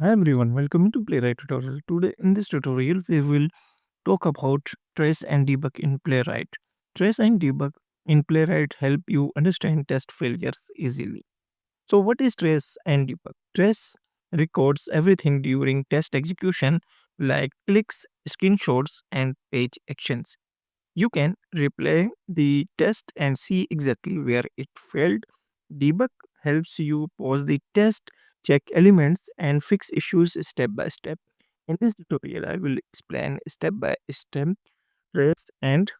Hi everyone, welcome to Playwright tutorial. Today in this tutorial we will talk about trace and debug in Playwright. Trace and debug in Playwright help you understand test failures easily. So what is trace and debug? Trace records everything during test execution like clicks, screenshots and page actions. You can replay the test and see exactly where it failed. Debug helps you pause the test, check elements, and fix issues step by step. In this tutorial, I will explain step by step trace and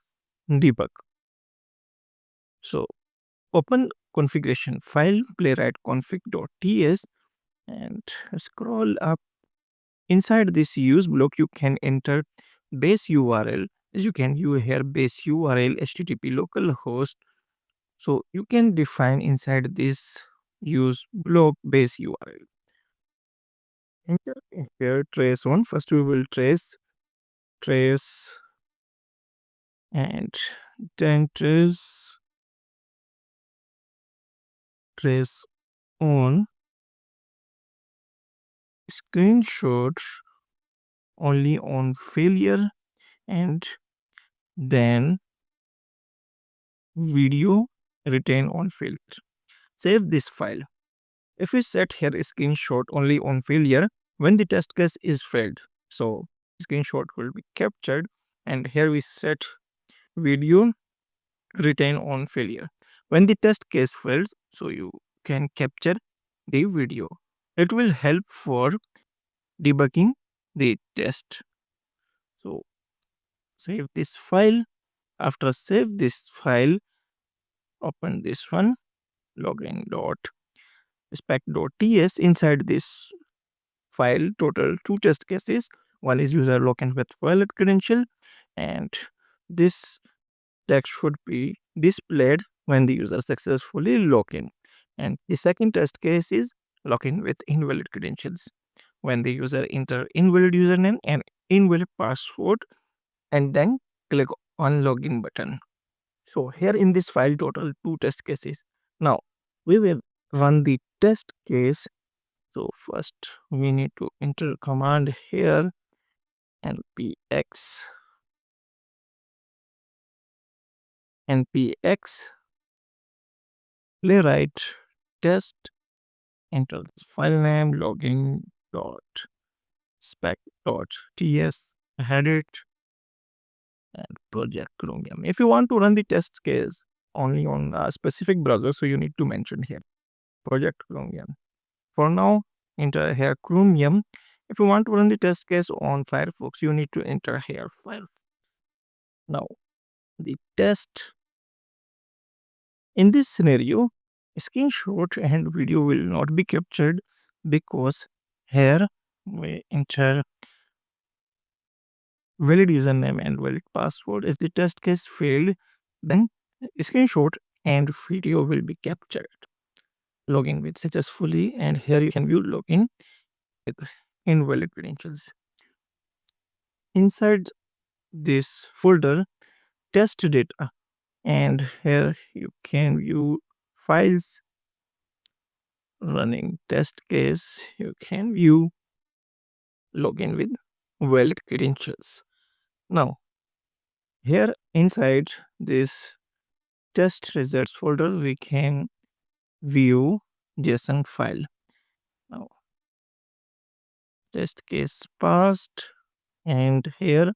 debug. So, open configuration file playwright config.ts and scroll up. Inside this use block, you can enter base URL. As you can view here, base URL http localhost. So you can define inside this use block base URL. Enter here trace one. First we will trace and then trace on screenshots only on failure and then video retain on failure. Save this file. If we set here a screenshot only on failure when the test case is failed, so screenshot will be captured, and here we set video retain on failure. When the test case fails, so you can capture the video. It will help for debugging the test. So save this file. After save this file, open this one login.spec.ts. Inside this file total two test cases. One is user login with valid credential, and this text should be displayed when the user successfully login. And the second test case is login with invalid credentials, when the user enter invalid username and invalid password and then click on login button. So here in this file total two test cases. Now we will run the test case. So first we need to enter command here npx playwright test, enter this file name login.spec.ts, head it and project chromium. If you want to run the test case only on a specific browser, so you need to mention here project chromium. For now, enter here chromium. If you want to run the test case on Firefox, you need to enter here Firefox. Now, the test in this scenario, screenshot and video will not be captured because here we enter valid username and valid password. If the test case failed, then screenshot and video will be captured. Login with successfully, and here you can view login with invalid credentials. Inside this folder, test data, and here you can view files running test case. You can view login with valid credentials. Now here inside this test results folder we can view JSON file. Now test case passed, and here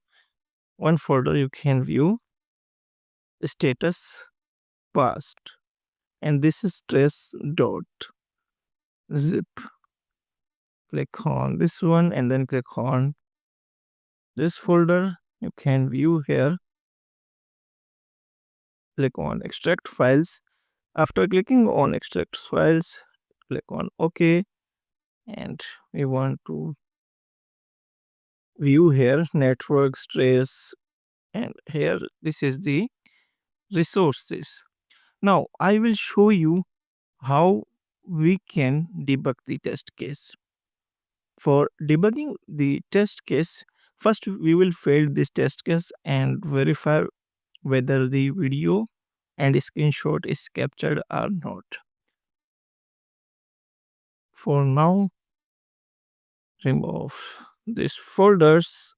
one folder you can view status passed, and this is trace.zip. Click on this one and then click on this folder. You can view here. Click on extract files. After clicking on extract files, click on OK, and we want to view here networks trace, and here this is the resources. Now I will show you how we can debug the test case. For debugging the test case, first we will fail this test case and verify whether the video and screenshot is captured or not. For now, remove these folders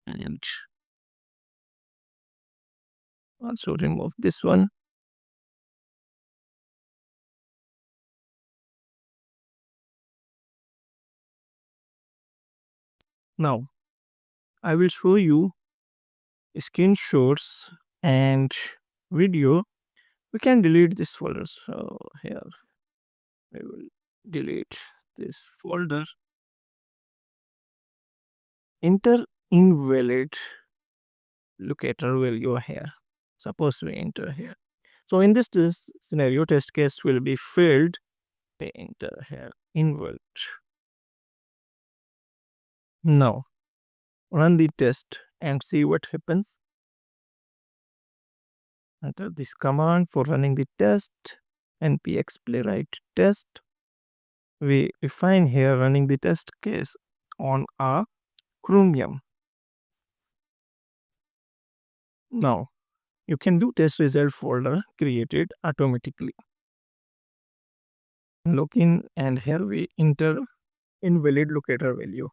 and also remove this one. Now I will show you screenshots and video. We can delete this folder. So here I will delete this folder. Enter invalid locator value here. Suppose we enter here. So in this scenario, test case will be failed. We enter here invalid. Now run the test and see what happens. Enter this command for running the test, npx playwright test. We find here running the test case on a Chromium. Now you can view test result folder created automatically. Login and here we enter invalid locator value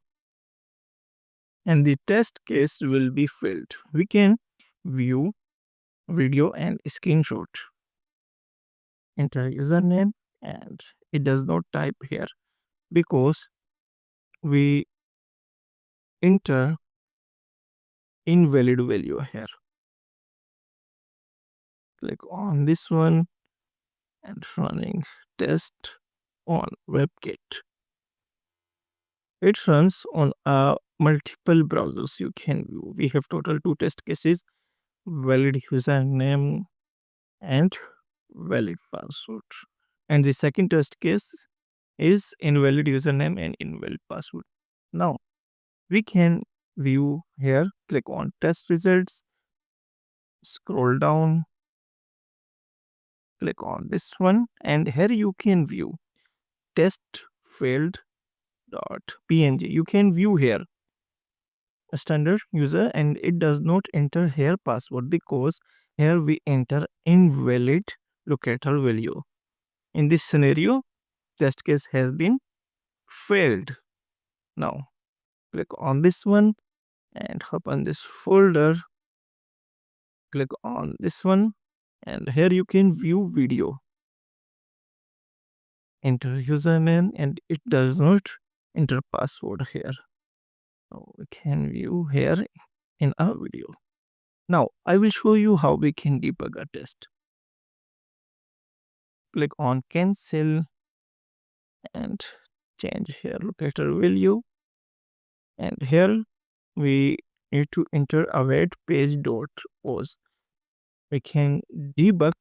and the test case will be failed. We can view video and screenshot. Enter username and it does not type here because we enter invalid value here. Click on this one and running test on WebKit. It runs on multiple browsers you can view. We have total 2 test cases, valid username and valid password. And the second test case is invalid username and invalid password. Now we can view here, click on test results, scroll down, click on this one and here you can view test failed .png. You can view here a standard user and it does not enter here password because here we enter invalid locator value. In this scenario, test case has been failed. Now click on this one and open this folder. Click on this one and here you can view video. Enter username and it does not enter password here. So we can view here in our video. Now I will show you how we can debug a test. Click on cancel and change here locator value and here we need to enter await page dot pose. We can debug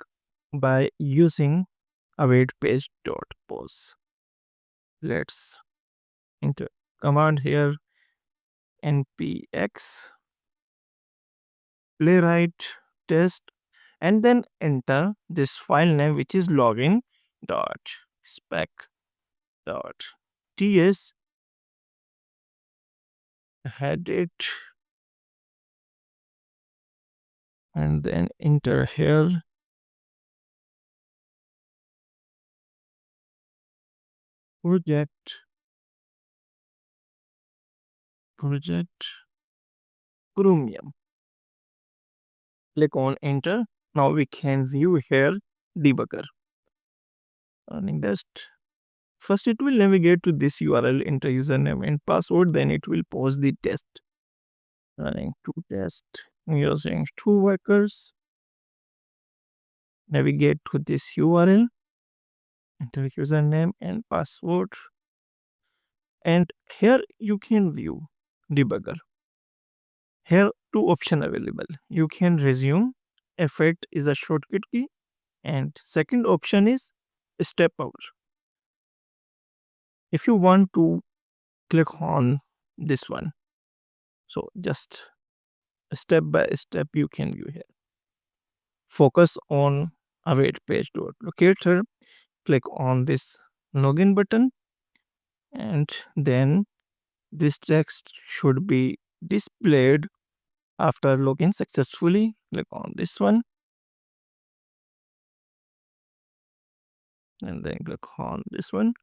by using await page dot pose. Let's enter command here npx playwright test and then enter this file name which is login dot spec dot ts. Head it and then enter here project Chromium. Click on enter. Now we can view here debugger. Running test. First it will navigate to this URL, enter username and password, then it will pause the test. Running to test using 2 workers. Navigate to this URL, enter username and password. And here you can view debugger. Here 2 options available. You can resume. F8 is a shortcut key. And second option is step over. If you want to click on this one, so just step by step you can view here. Focus on await page dot locator. Click on this login button and then this text should be displayed after login successfully. Click on this one and then click on this one.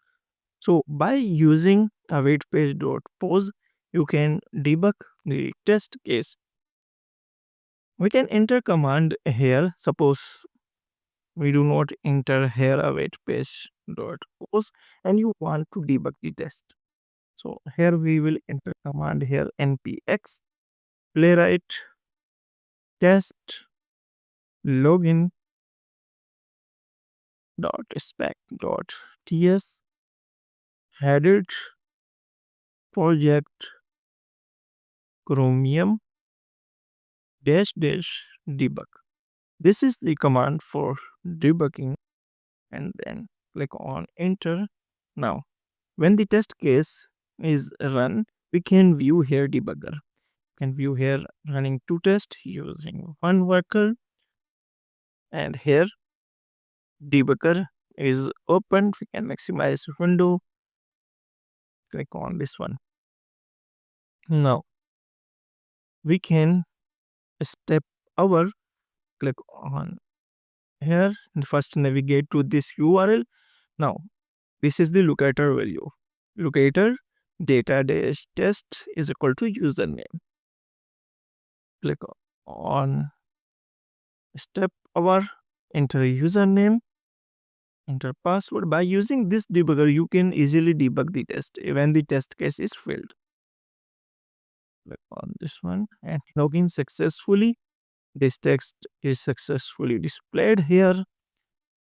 So by using await page dot pause, you can debug the test case. We can enter command here. Suppose we do not enter here await page dot pause and you want to debug the test. So here we will enter command here npx playwright test login dot spec dot ts headed project chromium dash dash debug. This is the command for debugging and then click on enter. Now when the test case is run, we can view here debugger. Can view here running two tests using one worker, and here debugger is open. We can maximize window, click on this one. Now we can step our click on here and first navigate to this URL. Now this is the locator value. Locator data dash test is equal to username. Click on step our enter username, enter password. By using this debugger, you can easily debug the test when the test case is failed. Click on this one and login successfully. This text is successfully displayed here,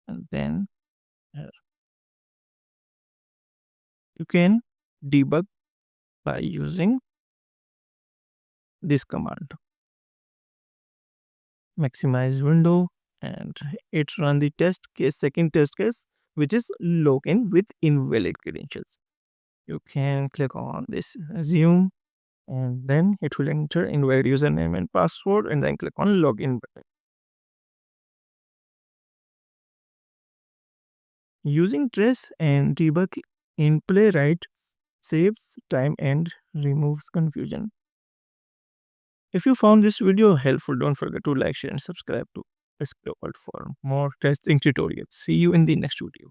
and then here. You can debug by using this command. Maximize window and it run the test case, second test case, which is login with invalid credentials. You can click on this assume and then it will enter invalid username and password and then click on login button. Using trace and debug in Playwright saves time and removes confusion. If you found this video helpful, don't forget to like, share, and subscribe to sqaworld for more testing tutorials. See you in the next video.